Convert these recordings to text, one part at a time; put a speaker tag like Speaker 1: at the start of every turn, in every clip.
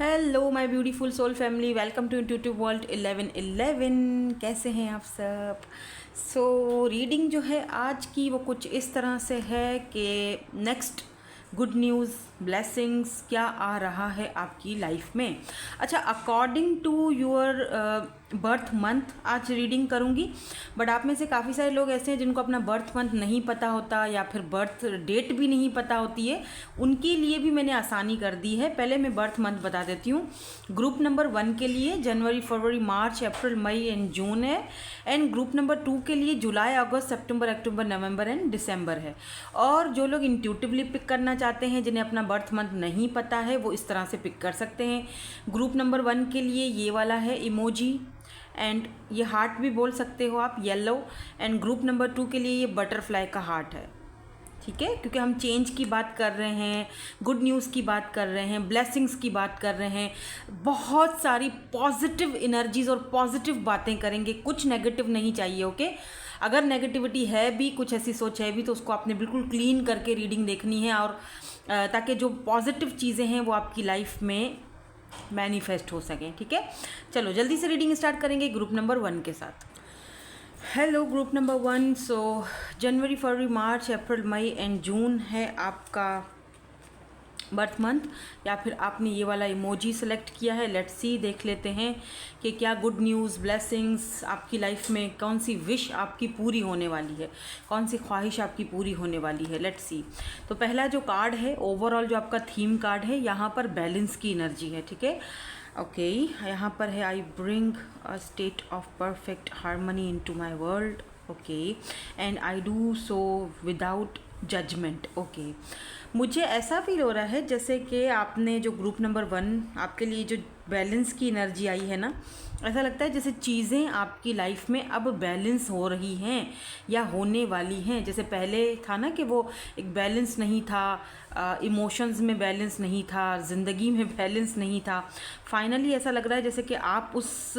Speaker 1: Hello my beautiful soul family, welcome to intuitive world 1111। कैसे हैं आप सब? रीडिंग जो है आज की वो कुछ इस तरह से है कि नेक्स्ट गुड न्यूज़, ब्लेसिंग्स क्या आ रहा है आपकी लाइफ में। अच्छा, according to your birth month आज रीडिंग करूँगी, बट आप में से काफ़ी सारे लोग ऐसे हैं जिनको अपना बर्थ मंथ नहीं पता होता या फिर बर्थ डेट भी नहीं पता होती है। उनके लिए भी मैंने आसानी कर दी है। पहले मैं बर्थ मंथ बता देती हूँ। ग्रुप नंबर 1 के लिए जनवरी, फरवरी, मार्च, अप्रैल, मई एंड जून है। एंड ग्रुप नंबर 2 के लिए जुलाई, अगस्त, सितंबर, अक्टूबर, नवंबर एंड दिसंबर है। और जो लोग इंट्यूटिवली पिक करना चाहते हैं, जिन्हें अपना बर्थ मंथ नहीं पता है, वो इस तरह से पिक कर सकते हैं। ग्रुप नंबर 1 के लिए ये वाला है इमोजी, एंड ये हार्ट भी बोल सकते हो आप, येलो। एंड ग्रुप नंबर 2 के लिए ये बटरफ्लाई का हार्ट है। ठीक है, क्योंकि हम चेंज की बात कर रहे हैं, गुड न्यूज़ की बात कर रहे हैं, ब्लेसिंग्स की बात कर रहे हैं, बहुत सारी पॉजिटिव एनर्जीज और पॉजिटिव बातें करेंगे। कुछ नेगेटिव नहीं चाहिए। ओके, अगर नेगेटिविटी है भी, कुछ ऐसी सोच है भी, तो उसको आपने बिल्कुल क्लीन करके रीडिंग देखनी है, और ताकि जो पॉजिटिव चीज़ें हैं वो आपकी लाइफ में मैनिफेस्ट हो सकें। ठीक है, चलो जल्दी से रीडिंग स्टार्ट करेंगे ग्रुप नंबर 1 के साथ। Hello group number 1। जनवरी, फरवरी, मार्च, अप्रैल, मई एंड जून है आपका बर्थ मंथ, या फिर आपने ये वाला इमोजी सेलेक्ट किया है। लेट्स सी, देख लेते हैं कि क्या गुड न्यूज़, ब्लेसिंग्स आपकी लाइफ में, कौन सी विश आपकी पूरी होने वाली है, कौन सी ख्वाहिश आपकी पूरी होने वाली है। Let's see. तो पहला जो कार्ड है, ओवरऑल जो आपका थीम कार्ड है, यहाँ पर बैलेंस की एनर्जी है। ठीक है, ओके, यहाँ पर है I bring a state of perfect harmony into my world. Okay, and I do so without judgement. Okay, मुझे ऐसा फील हो रहा है जैसे कि आपने जो ग्रुप नंबर 1 आपके लिए जो बैलेंस की एनर्जी आई है ना, ऐसा लगता है जैसे चीज़ें आपकी लाइफ में अब बैलेंस हो रही हैं या होने वाली हैं। जैसे पहले था ना कि वो एक बैलेंस नहीं था, इमोशंस में बैलेंस नहीं था, ज़िंदगी में बैलेंस नहीं था। फाइनली ऐसा लग रहा है जैसे कि आप उस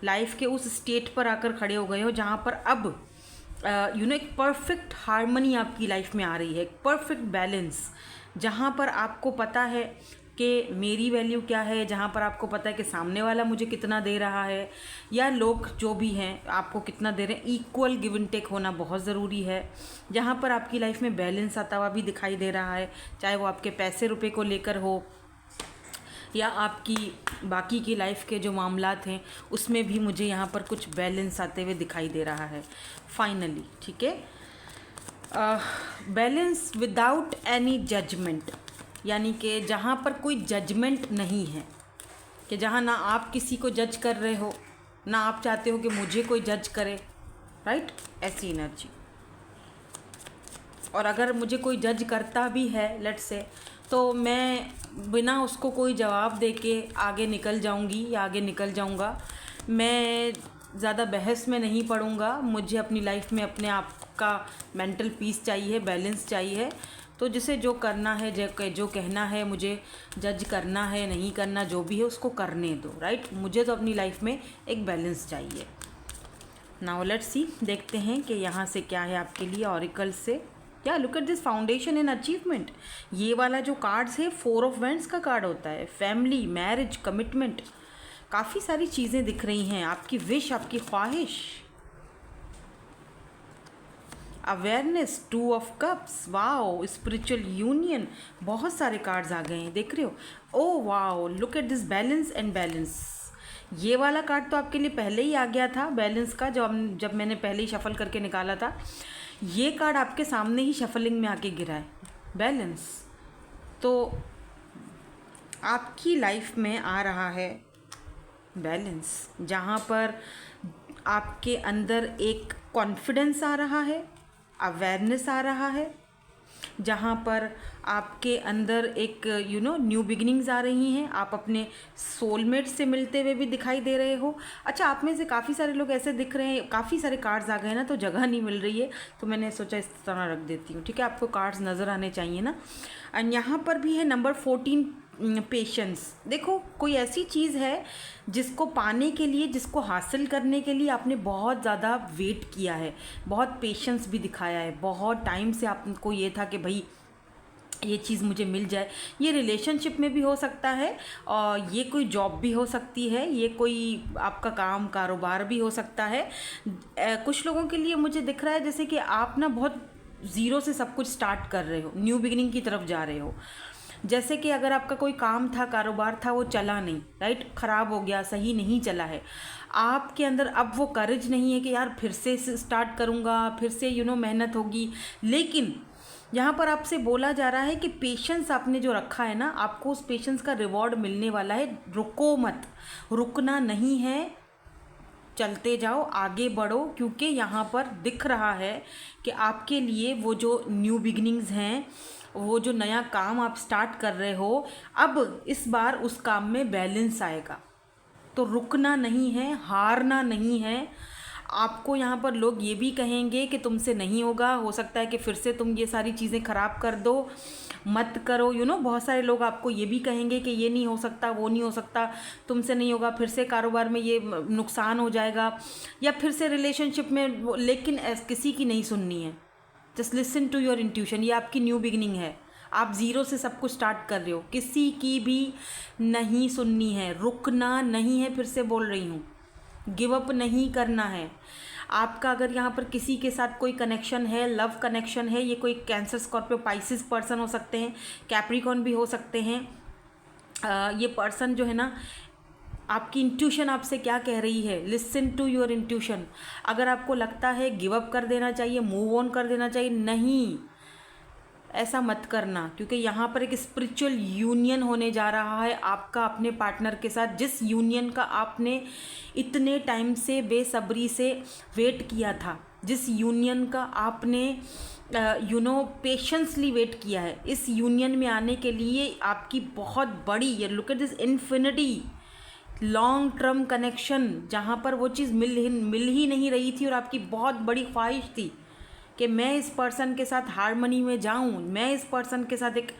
Speaker 1: लाइफ के उस स्टेट पर आकर खड़े हो गए हो जहाँ पर अब एक परफेक्ट हार्मनी आपकी लाइफ में आ रही है, एक परफेक्ट बैलेंस, जहाँ पर आपको पता है कि मेरी वैल्यू क्या है, जहाँ पर आपको पता है कि सामने वाला मुझे कितना दे रहा है, या लोग जो भी हैं आपको कितना दे रहे हैं। इक्वल गिव एंड टेक होना बहुत ज़रूरी है। जहाँ पर आपकी लाइफ में बैलेंस आता हुआ भी दिखाई दे रहा है, चाहे वो आपके पैसे रुपए को लेकर हो या आपकी बाकी की लाइफ के जो मामलात हैं, उसमें भी मुझे यहाँ पर कुछ बैलेंस आते हुए दिखाई दे रहा है फाइनली। ठीक है, बैलेंस विदाउट एनी जजमेंट, यानी कि जहाँ पर कोई जजमेंट नहीं है, कि जहाँ ना आप किसी को जज कर रहे हो, ना आप चाहते हो कि मुझे कोई जज करे। राइट, ऐसी एनर्जी। और अगर मुझे कोई जज करता भी है, लेट्स से, तो मैं बिना उसको कोई जवाब दे के आगे निकल जाऊंगी या आगे निकल जाऊंगा। मैं ज़्यादा बहस में नहीं पड़ूंगा। मुझे अपनी लाइफ में अपने आप का मेंटल पीस चाहिए, बैलेंस चाहिए। तो जिसे जो करना है, जो कहना है, मुझे जज करना है, नहीं करना, जो भी है उसको करने दो। राइट, मुझे तो अपनी लाइफ में एक बैलेंस चाहिए। नाउ लेट्स सी, देखते हैं कि यहाँ से क्या है आपके लिए ऑरिकल से। क्या, look at this foundation and achievement. ये वाला जो कार्ड्स है 4 ऑफ वैंड्स का कार्ड होता है। फैमिली, मैरिज, कमिटमेंट, काफ़ी सारी चीज़ें दिख रही हैं, आपकी विश, आपकी ख्वाहिश, awareness, 2 of cups, wow, spiritual union, बहुत सारे कार्ड्स आ गए हैं, देख रहे हो। Oh wow, look at this balance and balance. ये वाला कार्ड तो आपके लिए पहले ही आ गया था, बैलेंस का, जब मैंने पहले ही शफल करके निकाला था। ये कार्ड आपके सामने ही शफलिंग में आके गिरा है, बैलेंस। तो आपकी लाइफ में आ रहा है बैलेंस, जहाँ पर आपके अंदर एक कॉन्फिडेंस आ रहा है, अवेयरनेस आ रहा है, जहाँ पर आपके अंदर एक न्यू बिगिनिंग्स आ रही हैं। आप अपने सोलमेट से मिलते हुए भी दिखाई दे रहे हो। अच्छा, आप में से काफ़ी सारे लोग ऐसे दिख रहे हैं, काफ़ी सारे कार्ड्स आ गए ना, तो जगह नहीं मिल रही है, तो मैंने सोचा इस तरह रख देती हूँ। ठीक है, आपको कार्ड्स नज़र आने चाहिए ना। एंड यहाँ पर भी है नंबर 14, पेशेंस। देखो, कोई ऐसी चीज़ है जिसको पाने के लिए, जिसको हासिल करने के लिए आपने बहुत ज़्यादा वेट किया है, बहुत पेशेंस भी दिखाया है, बहुत टाइम से आपको ये था कि भाई ये चीज़ मुझे मिल जाए। ये रिलेशनशिप में भी हो सकता है और ये कोई जॉब भी हो सकती है, ये कोई आपका काम कारोबार भी हो सकता है। कुछ लोगों के लिए मुझे दिख रहा है जैसे कि आप ना बहुत ज़ीरो से सब कुछ स्टार्ट कर रहे हो, न्यू बिगिनिंग की तरफ जा रहे हो। जैसे कि अगर आपका कोई काम था, कारोबार था, वो चला नहीं, राइट, ख़राब हो गया, सही नहीं चला है, आपके अंदर अब वो करेज नहीं है कि यार फिर से स्टार्ट करूँगा, फिर से मेहनत होगी। लेकिन यहाँ पर आपसे बोला जा रहा है कि पेशेंस आपने जो रखा है ना, आपको उस पेशेंस का रिवॉर्ड मिलने वाला है। रुको मत, रुकना नहीं है, चलते जाओ, आगे बढ़ो, क्योंकि यहाँ पर दिख रहा है कि आपके लिए वो जो न्यू बिगिनिंग्स हैं, वो जो नया काम आप स्टार्ट कर रहे हो, अब इस बार उस काम में बैलेंस आएगा। तो रुकना नहीं है, हारना नहीं है। आपको यहाँ पर लोग ये भी कहेंगे कि तुमसे नहीं होगा, हो सकता है कि फिर से तुम ये सारी चीज़ें ख़राब कर दो, मत करो। बहुत सारे लोग आपको ये भी कहेंगे कि ये नहीं हो सकता, वो नहीं हो सकता, तुमसे नहीं होगा, फिर से कारोबार में ये नुकसान हो जाएगा, या फिर से रिलेशनशिप में। लेकिन किसी की नहीं सुननी है। Just listen to your intuition. ये आपकी न्यू बिगिनिंग है, आप ज़ीरो से सब कुछ स्टार्ट कर रहे हो, किसी की भी नहीं सुननी है, रुकना नहीं है। फिर से बोल रही हूँ, गिव अप नहीं करना है। आपका अगर यहाँ पर किसी के साथ कोई कनेक्शन है, लव कनेक्शन है, ये कोई कैंसर, स्कॉर्पियो, पाइसिस पर्सन हो सकते हैं, कैप्रिकॉर्न भी हो सकते हैं। ये पर्सन जो है ना, आपकी इंट्यूशन आपसे क्या कह रही है, लिसन टू योर इंट्यूशन। अगर आपको लगता है गिव अप कर देना चाहिए, मूव ऑन कर देना चाहिए, नहीं, ऐसा मत करना, क्योंकि यहाँ पर एक स्पिरिचुअल यूनियन होने जा रहा है आपका अपने पार्टनर के साथ, जिस यूनियन का आपने इतने टाइम से बेसब्री से वेट किया था, जिस यूनियन का आपने पेशेंसली वेट किया है। इस यूनियन में आने के लिए आपकी बहुत बड़ी, ये look at this infinity, long term connection, जहाँ पर वो चीज़ मिल ही नहीं रही थी, और आपकी बहुत बड़ी ख्वाहिश थी कि मैं इस पर्सन के साथ हारमनी में जाऊं, मैं इस पर्सन के साथ एक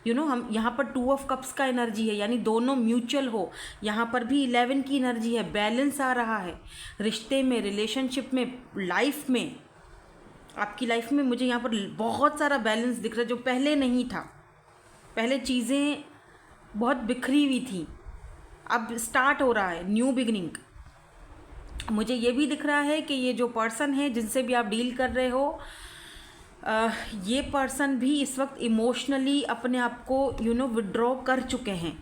Speaker 1: हम यहाँ पर 2 ऑफ कप्स का एनर्जी है, यानी दोनों म्यूचुअल हो। यहाँ पर भी 11 की एनर्जी है, बैलेंस आ रहा है रिश्ते में, रिलेशनशिप में, लाइफ में। आपकी लाइफ में मुझे यहाँ पर बहुत सारा बैलेंस दिख रहा है, जो पहले नहीं था। पहले चीज़ें बहुत बिखरी हुई थी, अब स्टार्ट हो रहा है न्यू बिगिनिंग। मुझे ये भी दिख रहा है कि ये जो पर्सन है जिनसे भी आप डील कर रहे हो, ये पर्सन भी इस वक्त इमोशनली अपने आप को विड्रॉ कर चुके हैं,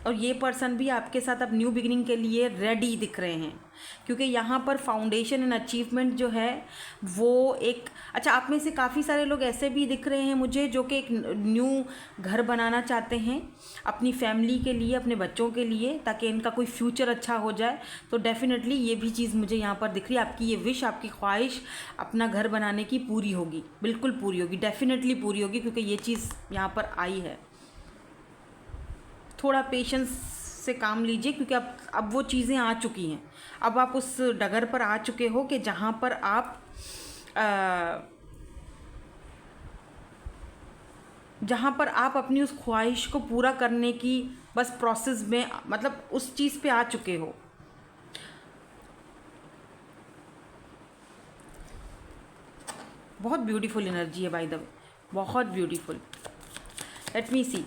Speaker 1: और ये पर्सन भी आपके साथ अब न्यू बिगिनिंग के लिए रेडी दिख रहे हैं। क्योंकि यहाँ पर फाउंडेशन एंड अचीवमेंट जो है वो एक, अच्छा, आप में से काफ़ी सारे लोग ऐसे भी दिख रहे हैं मुझे जो कि एक न्यू घर बनाना चाहते हैं अपनी फैमिली के लिए, अपने बच्चों के लिए, ताकि इनका कोई फ्यूचर अच्छा हो जाए। तो डेफिनेटली ये भी चीज़ मुझे यहाँ पर दिख रही है। आपकी ये विश, आपकी ख्वाहिश अपना घर बनाने की पूरी होगी, बिल्कुल पूरी होगी, डेफिनेटली पूरी होगी, क्योंकि ये चीज़ यहाँ पर आई है। थोड़ा पेशेंस से काम लीजिए, क्योंकि अब वो चीज़ें आ चुकी हैं। अब आप उस डगर पर आ चुके हो कि जहाँ पर आप अपनी उस ख्वाहिश को पूरा करने की बस प्रोसेस में, मतलब उस चीज़ पे आ चुके हो। बहुत ब्यूटीफुल एनर्जी है बाय द वे, बहुत ब्यूटीफुल। लेट मी सी,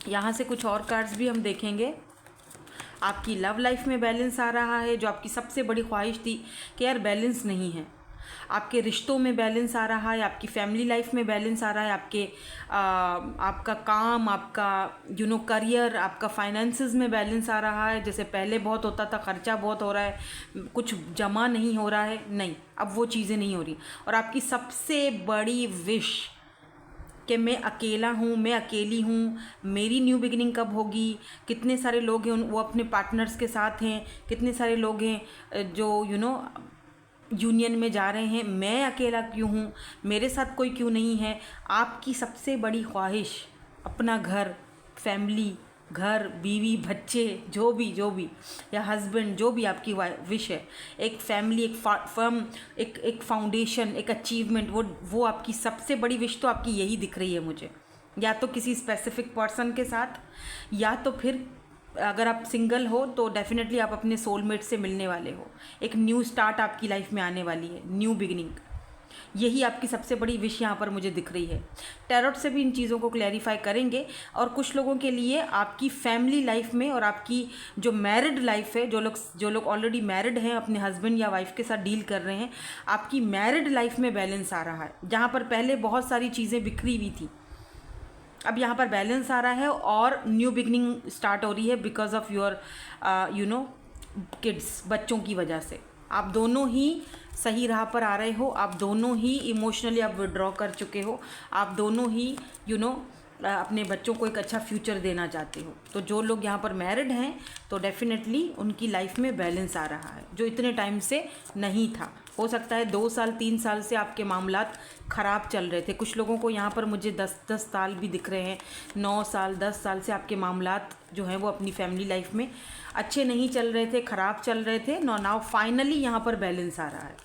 Speaker 1: यहाँ से कुछ और कार्ड्स भी हम देखेंगे। आपकी लव लाइफ में बैलेंस आ रहा है, जो आपकी सबसे बड़ी ख्वाहिश थी कि यार बैलेंस नहीं है। आपके रिश्तों में बैलेंस आ रहा है, आपकी फैमिली लाइफ में बैलेंस आ रहा है, आपका काम, आपका करियर, आपका फाइनेंसेस में बैलेंस आ रहा है। जैसे पहले बहुत होता था, खर्चा बहुत हो रहा है, कुछ जमा नहीं हो रहा है, नहीं, अब वो चीज़ें नहीं हो रही। और आपकी सबसे बड़ी विश कि मैं अकेला हूँ, मैं अकेली हूँ, मेरी न्यू बिगिनिंग कब होगी। कितने सारे लोग हैं वो अपने पार्टनर्स के साथ हैं, कितने सारे लोग हैं जो यूनियन में जा रहे हैं, मैं अकेला क्यों हूँ, मेरे साथ कोई क्यों नहीं है। आपकी सबसे बड़ी ख्वाहिश अपना घर, फैमिली, घर, बीवी, बच्चे, जो भी, या हस्बैंड, जो भी आपकी विश है, एक फैमिली, एक फर्म, एक फाउंडेशन, एक अचीवमेंट, वो आपकी सबसे बड़ी विश तो आपकी यही दिख रही है मुझे। या तो किसी स्पेसिफिक पर्सन के साथ, या तो फिर अगर आप सिंगल हो तो डेफिनेटली आप अपने सोलमेट से मिलने वाले हो। एक न्यू स्टार्ट आपकी लाइफ में आने वाली है, न्यू बिगिनिंग। यही आपकी सबसे बड़ी विश यहाँ पर मुझे दिख रही है। टैरोट से भी इन चीज़ों को क्लैरिफाई करेंगे। और कुछ लोगों के लिए आपकी फैमिली लाइफ में और आपकी जो मैरिड लाइफ है, जो लोग ऑलरेडी मैरिड हैं, अपने हस्बैंड या वाइफ के साथ डील कर रहे हैं, आपकी मैरिड लाइफ में बैलेंस आ रहा है। जहाँ पर पहले बहुत सारी चीज़ें बिखरी हुई थी, अब यहाँ पर बैलेंस आ रहा है और न्यू बिगनिंग स्टार्ट हो रही है बिकॉज ऑफ योर किड्स, बच्चों की वजह से। आप दोनों ही सही राह पर आ रहे हो, आप दोनों ही इमोशनली आप विड्रॉ कर चुके हो, आप दोनों ही अपने बच्चों को एक अच्छा फ्यूचर देना चाहते हो। तो जो लोग यहाँ पर मैरिड हैं तो डेफिनेटली उनकी लाइफ में बैलेंस आ रहा है, जो इतने टाइम से नहीं था। हो सकता है 2 साल 3 साल से आपके मामलात ख़राब चल रहे थे। कुछ लोगों को यहाँ पर मुझे 10 साल भी दिख रहे हैं, 9 साल 10 साल से आपके मामलात जो हैं वो अपनी फैमिली लाइफ में अच्छे नहीं चल रहे थे, ख़राब चल रहे थे। नाउ फाइनली यहाँ पर बैलेंस आ रहा है,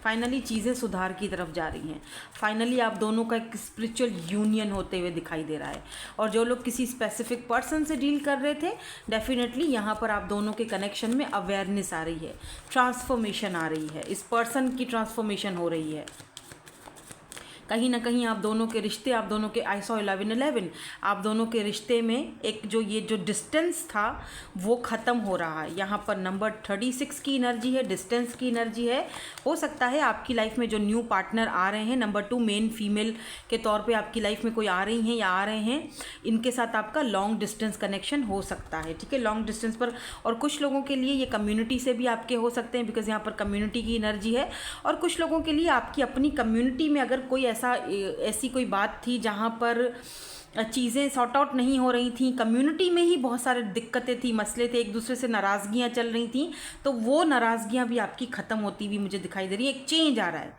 Speaker 1: फाइनली चीज़ें सुधार की तरफ जा रही हैं, फाइनली आप दोनों का एक स्पिरिचुअल यूनियन होते हुए दिखाई दे रहा है। और जो लोग किसी स्पेसिफिक पर्सन से डील कर रहे थे, डेफिनेटली यहाँ पर आप दोनों के कनेक्शन में अवेयरनेस आ रही है, ट्रांसफॉर्मेशन आ रही है, इस पर्सन की ट्रांसफॉर्मेशन हो रही है। कहीं ना कहीं आप दोनों के रिश्ते, आप दोनों के I saw 11 आप दोनों के रिश्ते में एक जो डिस्टेंस था वो ख़त्म हो रहा है। यहाँ पर नंबर 36 की एनर्जी है, डिस्टेंस की एनर्जी है। हो सकता है आपकी लाइफ में जो न्यू पार्टनर आ रहे हैं, नंबर 2 मेन फीमेल के तौर पे आपकी लाइफ में कोई आ रही हैं या आ रहे हैं, इनके साथ आपका लॉन्ग डिस्टेंस कनेक्शन हो सकता है। ठीक है, लॉन्ग डिस्टेंस पर। और कुछ लोगों के लिए ये कम्युनिटी से भी आपके हो सकते हैं, बिकॉज यहाँ पर कम्युनिटी की एनर्जी है। और कुछ लोगों के लिए आपकी अपनी कम्युनिटी में अगर कोई ऐसी कोई बात थी जहाँ पर चीज़ें सॉर्ट आउट नहीं हो रही थी, कम्युनिटी में ही बहुत सारे दिक्कतें थी, मसले थे, एक दूसरे से नाराज़गियाँ चल रही थी, तो वो नाराज़गियाँ भी आपकी ख़त्म होती हुई मुझे दिखाई दे रही है। एक चेंज आ रहा है,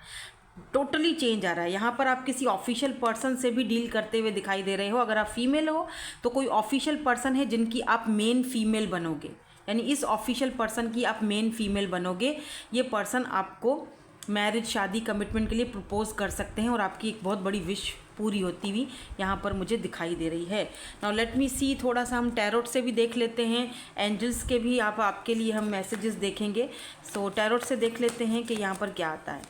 Speaker 1: टोटली चेंज आ रहा है। यहाँ पर आप किसी ऑफिशियल पर्सन से भी डील करते हुए दिखाई दे रहे हो। अगर आप फीमेल हो तो कोई ऑफिशियल पर्सन है जिनकी आप मेन फीमेल बनोगे, यानी इस ऑफिशियल पर्सन की आप मेन फीमेल बनोगे। ये पर्सन आपको मैरिज, शादी, कमिटमेंट के लिए प्रपोज कर सकते हैं और आपकी एक बहुत बड़ी विश पूरी होती हुई यहाँ पर मुझे दिखाई दे रही है। नाउ लेट मी सी, थोड़ा सा हम टैरोट से भी देख लेते हैं, एंजल्स के भी आपके लिए हम मैसेजेस देखेंगे। सो टैरोट से देख लेते हैं कि यहाँ पर क्या आता है।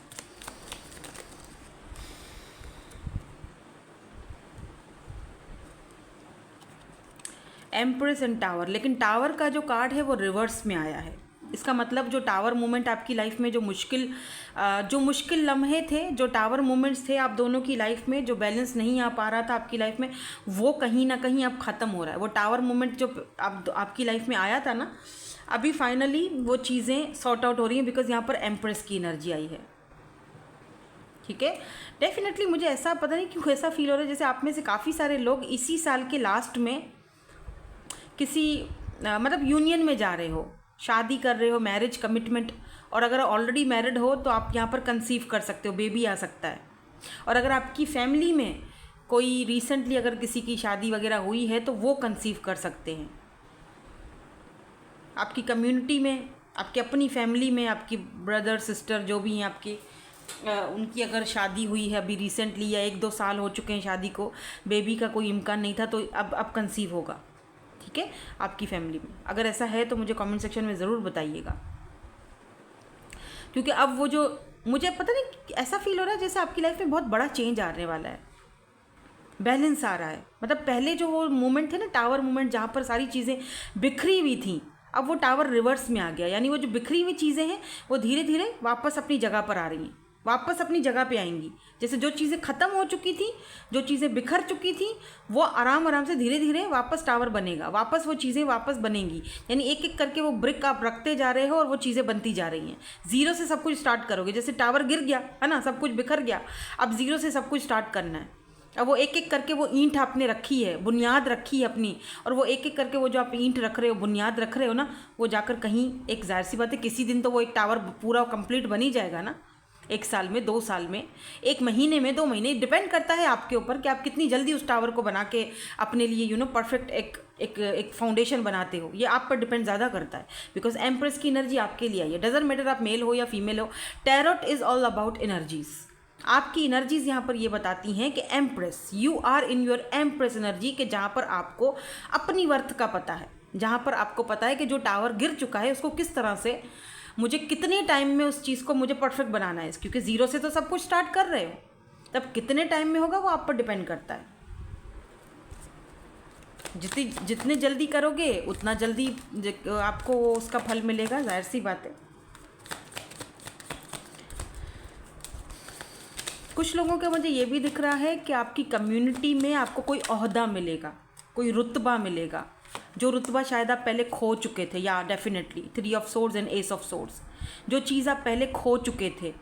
Speaker 1: एम्प्रेस एंड टावर, लेकिन टावर का जो कार्ड है वो रिवर्स में आया है। इसका मतलब जो टावर मोमेंट आपकी लाइफ में जो मुश्किल लम्हे थे, जो टावर मोमेंट्स थे आप दोनों की लाइफ में, जो बैलेंस नहीं आ पा रहा था आपकी लाइफ में, वो कहीं ना कहीं अब ख़त्म हो रहा है। वो टावर मोमेंट जो आपकी लाइफ में आया था ना, अभी फाइनली वो चीज़ें सॉर्ट आउट हो रही हैं, बिकॉज यहाँ पर एम्प्रेस की एनर्जी आई है। ठीक है, डेफिनेटली मुझे ऐसा पता नहीं क्यों ऐसा फील हो रहा है जैसे आप में से काफ़ी सारे लोग इसी साल के लास्ट में किसी मतलब यूनियन में जा रहे हो, शादी कर रहे हो, मैरिज, कमिटमेंट। और अगर ऑलरेडी मैरिड हो तो आप यहाँ पर कंसीव कर सकते हो, बेबी आ सकता है। और अगर आपकी फैमिली में कोई रिसेंटली अगर किसी की शादी वगैरह हुई है तो वो कंसीव कर सकते हैं। आपकी कम्युनिटी में, आपकी अपनी फैमिली में, आपकी ब्रदर सिस्टर जो भी हैं आपके, उनकी अगर शादी हुई है अभी रिसेंटली या 1-2 साल हो चुके हैं शादी को, बेबी का कोई इम्कान नहीं था, तो अब कंसीव होगा। ठीक है, आपकी फैमिली में अगर ऐसा है तो मुझे कमेंट सेक्शन में ज़रूर बताइएगा, क्योंकि अब वो जो मुझे पता नहीं ऐसा फील हो रहा है जैसे आपकी लाइफ में बहुत बड़ा चेंज आने वाला है, बैलेंस आ रहा है। मतलब पहले जो वो मोमेंट थे ना, टावर मोमेंट, जहाँ पर सारी चीज़ें बिखरी हुई थी, अब वो टावर रिवर्स में आ गया। यानी वो जो बिखरी हुई चीज़ें हैं वो धीरे धीरे वापस अपनी जगह पर आ रही हैं, वापस अपनी जगह पे आएंगी। जैसे जो चीज़ें ख़त्म हो चुकी थी, जो चीज़ें बिखर चुकी थी, वो आराम आराम से धीरे धीरे वापस टावर बनेगा, वापस वो चीज़ें वापस बनेंगी। यानी एक एक करके वो ब्रिक आप रखते जा रहे हो और वो चीज़ें बनती जा रही हैं। ज़ीरो से सब कुछ स्टार्ट करोगे, जैसे टावर गिर गया है ना, सब कुछ बिखर गया, अब ज़ीरो से सब कुछ स्टार्ट करना है। अब वो एक एक करके वो ईंट आपने रखी है, बुनियाद रखी है अपनी, और वो एक एक करके वो जो आप ईंट रख रहे हो, बुनियाद रख रहे हो ना, वो जाकर कहीं एक ज़ाहिर सी बात है किसी दिन तो वो एक टावर पूरा कंप्लीट बन ही जाएगा ना। 1 साल में, 2 साल में, 1 महीने में, 2 महीने, डिपेंड करता है आपके ऊपर कि आप कितनी जल्दी उस टावर को बना के अपने लिए परफेक्ट एक फाउंडेशन बनाते हो। ये आप पर डिपेंड ज़्यादा करता है, बिकॉज एम्प्रेस की एनर्जी आपके लिए आई है। डजंट मैटर आप मेल हो या फीमेल हो, tarot is all about energies. आपकी एनर्जीज यहाँ पर ये बताती हैं कि empress, you are in your empress energy, के जहाँ पर आपको अपनी वर्थ का पता है, जहाँ पर आपको पता है कि जो टावर गिर चुका है उसको किस तरह से मुझे कितने टाइम में उस चीज़ को मुझे परफेक्ट बनाना है, क्योंकि ज़ीरो से तो सब कुछ स्टार्ट कर रहे हो, तब कितने टाइम में होगा वो आप पर डिपेंड करता है। जितने जल्दी करोगे उतना जल्दी आपको उसका फल मिलेगा, जाहिर सी बात है। कुछ लोगों के मुझे ये भी दिख रहा है कि आपकी कम्युनिटी में आपको कोई ओहदा मिलेगा, कोई रुतबा मिलेगा, जो रुतबा शायद आप पहले खो चुके थे। या definitely 3 of swords and S of swords, जो चीज़ आप पहले खो चुके थे,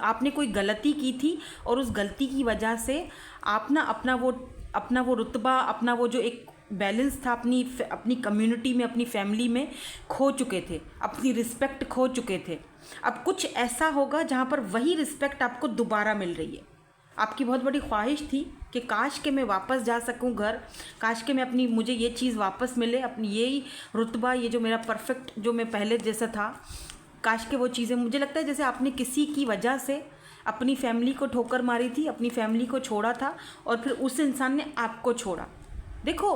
Speaker 1: आपने कोई गलती की थी और उस गलती की वजह से आप ना अपना वो रुतबा, अपना वो जो एक बैलेंस था अपनी कम्युनिटी में, अपनी फैमिली में खो चुके थे, अपनी रिस्पेक्ट खो चुके थे। अब कुछ ऐसा होगा जहाँ पर वही रिस्पेक्ट आपको दोबारा मिल रही है। आपकी बहुत बड़ी ख्वाहिश थी कि काश के मैं वापस जा सकूं घर, काश के मैं मुझे ये चीज़ वापस मिले, अपनी यही रुतबा, ये जो मेरा परफेक्ट जो मैं पहले जैसा था, काश के वो चीज़ें। मुझे लगता है जैसे आपने किसी की वजह से अपनी फैमिली को ठोकर मारी थी, अपनी फैमिली को छोड़ा था और फिर उस इंसान ने आपको छोड़ा। देखो,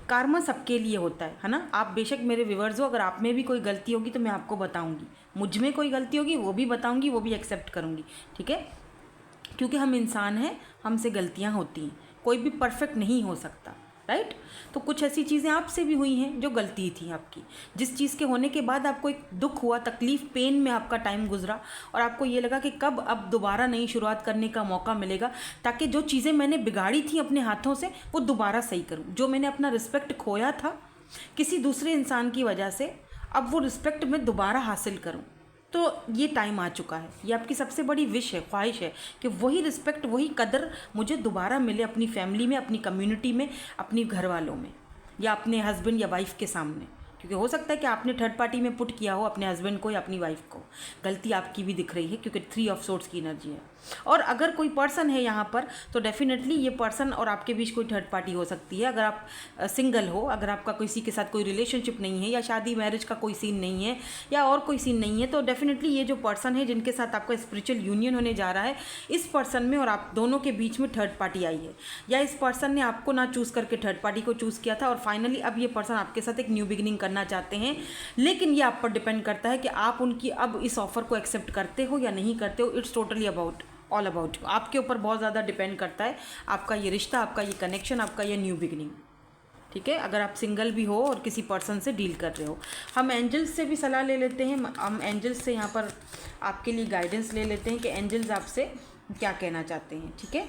Speaker 1: कार्मा सबके लिए होता है ना। आप बेशक मेरे व्यूअर्स हो, अगर आप में भी कोई गलती होगी तो मैं आपको बताऊंगी, मुझ में कोई गलती होगी वो भी बताऊंगी, वो भी एक्सेप्ट करूंगी, ठीक है। क्योंकि हम इंसान हैं, हमसे गलतियां होती हैं, कोई भी परफेक्ट नहीं हो सकता, राइट। तो कुछ ऐसी चीज़ें आपसे भी हुई हैं जो गलती थी आपकी, जिस चीज़ के होने के बाद आपको एक दुख हुआ, तकलीफ़, पेन में आपका टाइम गुजरा और आपको ये लगा कि कब अब दोबारा नई शुरुआत करने का मौका मिलेगा, ताकि जो चीज़ें मैंने बिगाड़ी थी अपने हाथों से वो दोबारा सही करूँ। जो मैंने अपना रिस्पेक्ट खोया था किसी दूसरे इंसान की वजह से, अब वो रिस्पेक्ट मैं दोबारा हासिल करूँ। तो ये टाइम आ चुका है, ये आपकी सबसे बड़ी विश है, ख्वाहिश है कि वही रिस्पेक्ट, वही कदर मुझे दोबारा मिले अपनी फैमिली में, अपनी कम्युनिटी में, अपनी घर वालों में, या अपने हस्बैंड या वाइफ के सामने। क्योंकि हो सकता है कि आपने थर्ड पार्टी में पुट किया हो अपने हस्बैंड को या अपनी वाइफ को, गलती आपकी भी दिख रही है क्योंकि 3 ऑफ सोर्ड्स की एनर्जी है। और अगर कोई पर्सन है यहाँ पर तो डेफिनेटली ये पर्सन और आपके बीच कोई थर्ड पार्टी हो सकती है। अगर आप सिंगल हो, अगर आपका किसी के साथ कोई रिलेशनशिप नहीं है या शादी मैरिज का कोई सीन नहीं है या और कोई सीन नहीं है, तो डेफिनेटली ये जो पर्सन है जिनके साथ आपका स्पिरिचुअल यूनियन होने जा रहा है, इस पर्सन में और आप दोनों के बीच में थर्ड पार्टी आई है, या इस पर्सन ने आपको ना चूज़ करके थर्ड पार्टी को चूज़ किया था और फाइनली अब ये पर्सन आपके साथ एक न्यू बिगिनिंग करना चाहते हैं। लेकिन ये आप पर डिपेंड करता है कि आप उनकी अब इस ऑफर को एक्सेप्ट करते हो या नहीं करते हो। इट्स टोटली ऑल अबाउट आपके ऊपर बहुत ज़्यादा डिपेंड करता है आपका ये रिश्ता, आपका ये कनेक्शन, आपका ये न्यू बिगिनिंग, ठीक है। अगर आप सिंगल भी हो और किसी पर्सन से डील कर रहे हो, हम एंजल्स से भी सलाह ले लेते हैं। हम एंजल्स से यहाँ पर आपके लिए गाइडेंस ले लेते हैं कि एंजल्स आपसे क्या कहना चाहते हैं, ठीक है।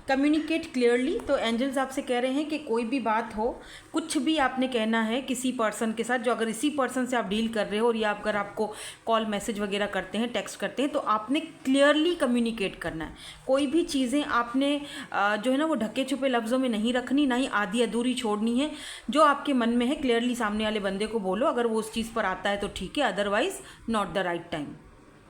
Speaker 1: कम्युनिकेट क्लियरली, तो एंजल्स आपसे कह रहे हैं कि कोई भी बात हो, कुछ भी आपने कहना है किसी पर्सन के साथ, जो अगर इसी पर्सन से आप डील कर रहे हो और या अगर आपको कॉल मैसेज वगैरह करते हैं, टेक्स्ट करते हैं, तो आपने क्लियरली कम्युनिकेट करना है। कोई भी चीज़ें आपने जो है ना वो ढके छुपे लफ्ज़ों में नहीं रखनी, ना ही आधी अधूरी छोड़नी है। जो आपके मन में है क्लियरली सामने वाले बंदे को बोलो। अगर वो उस चीज़ पर आता है तो ठीक है, otherwise not the right time.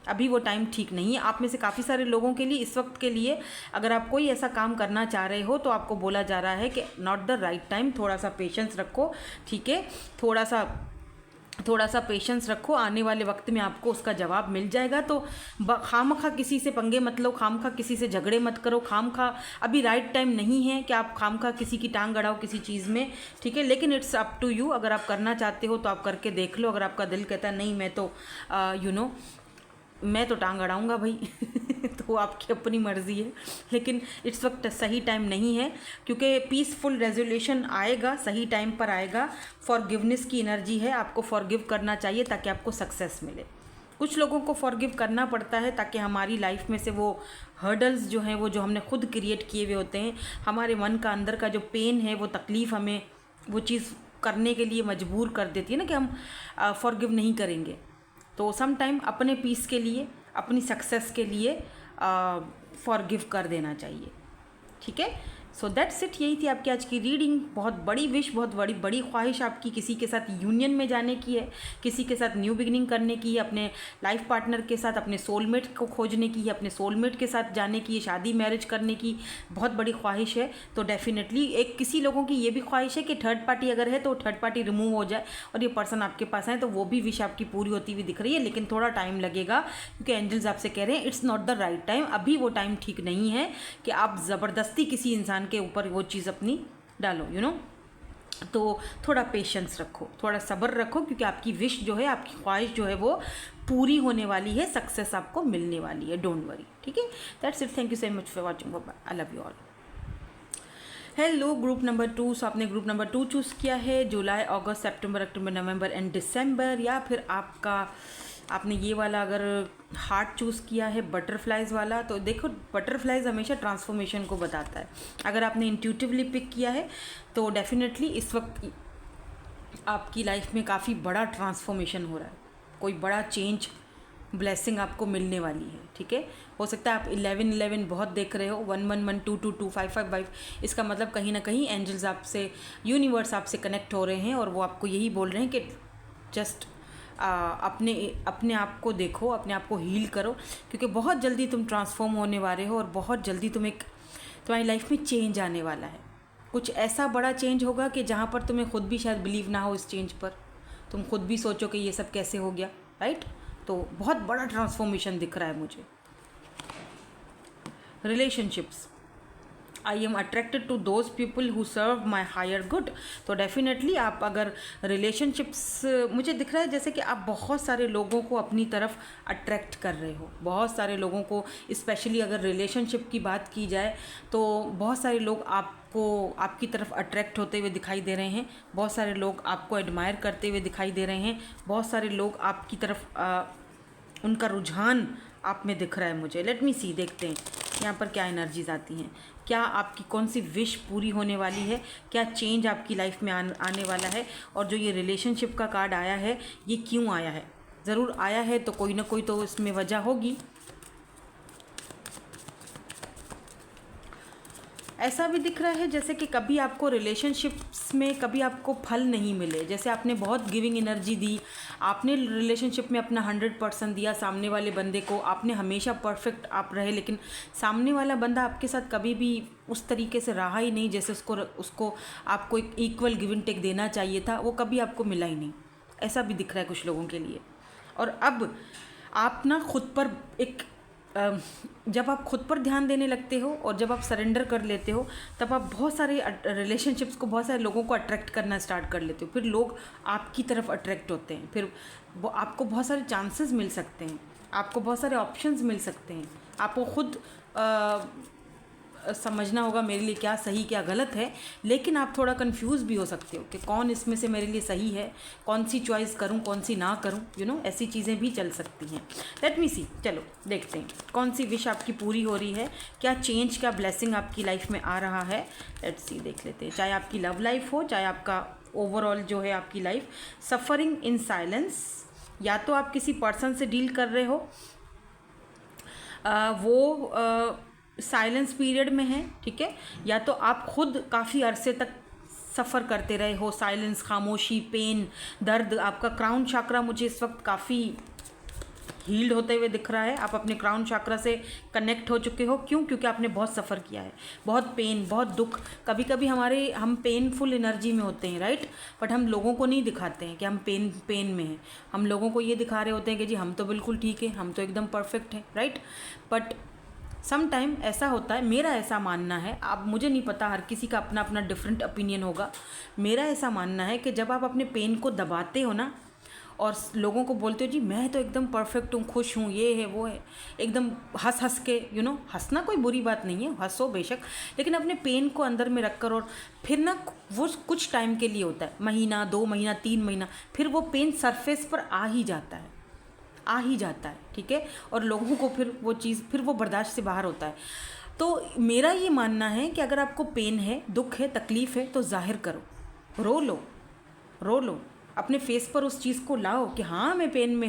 Speaker 1: अभी वो टाइम ठीक नहीं है। आप में से काफ़ी सारे लोगों के लिए इस वक्त के लिए अगर आप कोई ऐसा काम करना चाह रहे हो तो आपको बोला जा रहा है कि नॉट द राइट टाइम, थोड़ा सा पेशेंस रखो, ठीक है। थोड़ा सा पेशेंस रखो, आने वाले वक्त में आपको उसका जवाब मिल जाएगा। तो खामखा किसी से पंगे मत लो, खामखा किसी से झगड़े मत करो, खामखा अभी राइट टाइम नहीं है कि आप खामखा किसी की टांग अड़ाओ किसी चीज़ में, ठीक है। लेकिन इट्स अप टू यू, अगर आप करना चाहते हो तो आप करके देख लो। अगर आपका दिल कहता है नहीं मैं तो मैं तो टांग अड़ाऊँगा भाई तो आपकी अपनी मर्ज़ी है, लेकिन इस वक्त सही टाइम नहीं है क्योंकि पीसफुल रेजोल्यूशन आएगा, सही टाइम पर आएगा। फॉरगिवनेस की एनर्जी है, आपको फॉरगिव करना चाहिए ताकि आपको सक्सेस मिले। कुछ लोगों को फॉरगिव करना पड़ता है ताकि हमारी लाइफ में से वो हर्डल्स जो हैं, वो जो हमने खुद क्रिएट किए हुए होते हैं, हमारे मन का अंदर का जो पेन है, वो तकलीफ़ हमें वो चीज़ करने के लिए मजबूर कर देती है ना कि हम फॉरगिव नहीं करेंगे। तो सम टाइम अपने पीस के लिए, अपनी सक्सेस के लिए फॉरगिव कर देना चाहिए, ठीक है। सो दैट्स इट, यही थी आपकी आज की रीडिंग। बहुत बड़ी विश, बहुत बड़ी ख्वाहिश आपकी किसी के साथ यूनियन में जाने की है, किसी के साथ न्यू बिगिनिंग करने की है, अपने लाइफ पार्टनर के साथ अपने सोलमेट को खोजने की है, अपने सोलमेट के साथ जाने की है, शादी मैरिज करने की बहुत बड़ी ख्वाहिश है। तो डेफिनेटली किसी लोगों की ये भी ख्वाहिश है कि थर्ड पार्टी अगर है तो थर्ड पार्टी रिमूव हो जाए और ये पर्सन आपके पास आए, तो वो भी विश आपकी पूरी होती हुई दिख रही है। लेकिन थोड़ा टाइम लगेगा क्योंकि एंजल्स आपसे कह रहे हैं it's not the right time. अभी वो टाइम ठीक नहीं है कि आप ज़बरदस्ती किसी इंसान के ऊपर वो चीज़ अपनी डालो, तो थोड़ा पेशेंस रखो, थोड़ा सब्र रखो, क्योंकि आपकी विश जो है, आपकी ख्वाहिश जो है वो पूरी होने वाली है, सक्सेस आपको मिलने वाली है, डोंट वरी। ठीक है, that's it, thank you so much for watching, bye, I love you all. Hello group number 2, so आपने ग्रुप नंबर 2 चूज़ किया है, जुलाई, अगस्त, सितंबर, अक्टूबर, नवंबर एंड दिसंबर, या फिर आपने ये वाला अगर हार्ट चूज़ किया है, बटरफ्लाइज वाला। तो देखो, बटरफ्लाइज हमेशा ट्रांसफॉर्मेशन को बताता है। अगर आपने इंट्यूटिवली पिक किया है तो डेफिनेटली इस वक्त आपकी लाइफ में काफ़ी बड़ा ट्रांसफॉर्मेशन हो रहा है, कोई बड़ा चेंज, ब्लेसिंग आपको मिलने वाली है। ठीक है, हो सकता है आप 11-11 बहुत देख रहे हो, 1-1-1, 2-2-2, 5-5-5, इसका मतलब कहीं ना कहीं एंजल्स आपसे, यूनिवर्स आपसे कनेक्ट हो रहे हैं और वो आपको यही बोल रहे हैं कि जस्ट अपने आप को देखो, अपने आप को हील करो, क्योंकि बहुत जल्दी तुम ट्रांसफॉर्म होने वाले हो और बहुत जल्दी तुम्हारी लाइफ में चेंज आने वाला है। कुछ ऐसा बड़ा चेंज होगा कि जहाँ पर तुम्हें खुद भी शायद बिलीव ना हो इस चेंज पर, तुम खुद भी सोचो कि ये सब कैसे हो गया, राइट। तो बहुत बड़ा ट्रांसफॉर्मेशन दिख रहा है मुझे। Relationships, I am attracted to those people who serve my higher good. तो डेफिनेटली आप अगर रिलेशनशिप्स, मुझे दिख रहा है जैसे कि आप बहुत सारे लोगों को अपनी तरफ अट्रैक्ट कर रहे हो, बहुत सारे लोगों को, स्पेशली अगर रिलेशनशिप की बात की जाए तो बहुत सारे लोग आपकी तरफ अट्रैक्ट होते हुए दिखाई दे रहे हैं, बहुत सारे लोग आपको एडमायर करते हुए दिखाई दे रहे हैं, बहुत सारे लोग आपकी तरफ उनका रुझान आप में दिख रहा है मुझे। लेट मी सी, देखते हैं यहाँ पर क्या एनर्जीज आती हैं, क्या आपकी कौन सी विश पूरी होने वाली है, क्या चेंज आपकी लाइफ में आने वाला है, और जो ये रिलेशनशिप का कार्ड आया है ये क्यों आया है। ज़रूर आया है तो कोई ना कोई तो इसमें वजह होगी। ऐसा भी दिख रहा है जैसे कि कभी आपको रिलेशनशिप्स में कभी आपको फल नहीं मिले, जैसे आपने बहुत गिविंग एनर्जी दी, आपने रिलेशनशिप में अपना 100% दिया सामने वाले बंदे को, आपने हमेशा परफेक्ट आप रहे, लेकिन सामने वाला बंदा आपके साथ कभी भी उस तरीके से रहा ही नहीं जैसे उसको आपको एक इक्वल गिव एंड टेक देना चाहिए था, वो कभी आपको मिला ही नहीं। ऐसा भी दिख रहा है कुछ लोगों के लिए। और अब आप ना खुद पर जब आप खुद पर ध्यान देने लगते हो और जब आप सरेंडर कर लेते हो, तब आप बहुत सारे रिलेशनशिप्स को, बहुत सारे लोगों को अट्रैक्ट करना स्टार्ट कर लेते हो, फिर लोग आपकी तरफ अट्रैक्ट होते हैं, फिर आपको बहुत सारे चांसेस मिल सकते हैं, आपको बहुत सारे ऑप्शंस मिल सकते हैं। आपको खुद समझना होगा मेरे लिए क्या सही क्या गलत है, लेकिन आप थोड़ा कंफ्यूज भी हो सकते हो कि कौन इसमें से मेरे लिए सही है, कौन सी चॉइस करूं, कौन सी ना करूं, ऐसी चीज़ें भी चल सकती हैं। लेट मी सी, चलो देखते हैं कौन सी विश आपकी पूरी हो रही है, क्या चेंज, क्या ब्लेसिंग आपकी लाइफ में आ रहा है। लेट्स सी, देख लेते हैं, चाहे आपकी लव लाइफ हो, चाहे आपका ओवरऑल जो है आपकी लाइफ। सफ़रिंग इन साइलेंस, या तो आप किसी पर्सन से डील कर रहे हो, वो साइलेंस पीरियड में है, ठीक है, या तो आप खुद काफ़ी अरसे तक सफ़र करते रहे हो, साइलेंस, खामोशी, पेन, दर्द। आपका क्राउन चक्रा मुझे इस वक्त काफ़ी हील्ड होते हुए दिख रहा है, आप अपने क्राउन चक्रा से कनेक्ट हो चुके हो। क्यों? क्योंकि आपने बहुत सफ़र किया है, बहुत पेन, बहुत दुख। कभी कभी हम पेनफुल एनर्जी में होते हैं, राइट, बट हम लोगों को नहीं दिखाते हैं कि हम पेन में हैं। हम लोगों को ये दिखा रहे होते हैं कि जी हम तो बिल्कुल ठीक है, हम तो एकदम परफेक्ट हैं, राइट। बट सम टाइम ऐसा होता है, मेरा ऐसा मानना है, अब मुझे नहीं पता, हर किसी का अपना अपना डिफरेंट ओपिनियन होगा, मेरा ऐसा मानना है कि जब आप अपने पेन को दबाते हो ना और लोगों को बोलते हो जी मैं तो एकदम परफेक्ट हूँ, खुश हूँ, ये है वो है, एकदम हंस के हंसना कोई बुरी बात नहीं है, हंसो बेशक, लेकिन अपने पेन को अंदर में रख कर, और फिर ना वो कुछ टाइम के लिए होता है, महीना, 2 महीना, 3 महीना, फिर वो पेन सरफेस पर आ ही जाता है, ठीक है, और लोगों को फिर वो चीज़, फिर वो बर्दाश्त से बाहर होता है। तो मेरा ये मानना है कि अगर आपको पेन है, दुख है, तकलीफ़ है, तो जाहिर करो, रो लो, अपने फेस पर उस चीज़ को लाओ कि हाँ मैं पेन में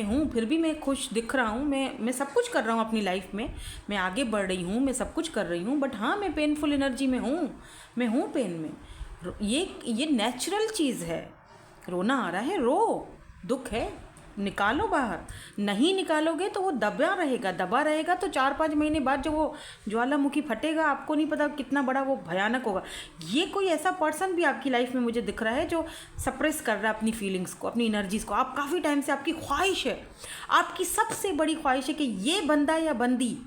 Speaker 1: हूँ, फिर भी मैं खुश दिख रहा हूँ, मैं सब कुछ कर रहा हूँ अपनी लाइफ में, मैं आगे बढ़ रही हूँ, मैं सब कुछ कर रही हूँ, बट हाँ मैं पेनफुल एनर्जी में हूँ, मैं हूँ पेन में। ये नेचुरल चीज़ है, रोना आ रहा है, रो, दुख है, निकालो बाहर, नहीं निकालोगे तो वो दबा रहेगा, तो 4-5 महीने बाद जो वो ज्वालामुखी फटेगा, आपको नहीं पता कितना बड़ा वो भयानक होगा। ये कोई ऐसा पर्सन भी आपकी लाइफ में मुझे दिख रहा है जो सप्रेस कर रहा है अपनी फीलिंग्स को, अपनी एनर्जीज़ को। आप काफ़ी टाइम से, आपकी ख्वाहिश है, आपकी सबसे बड़ी ख्वाहिश है कि ये बंदा या बंदी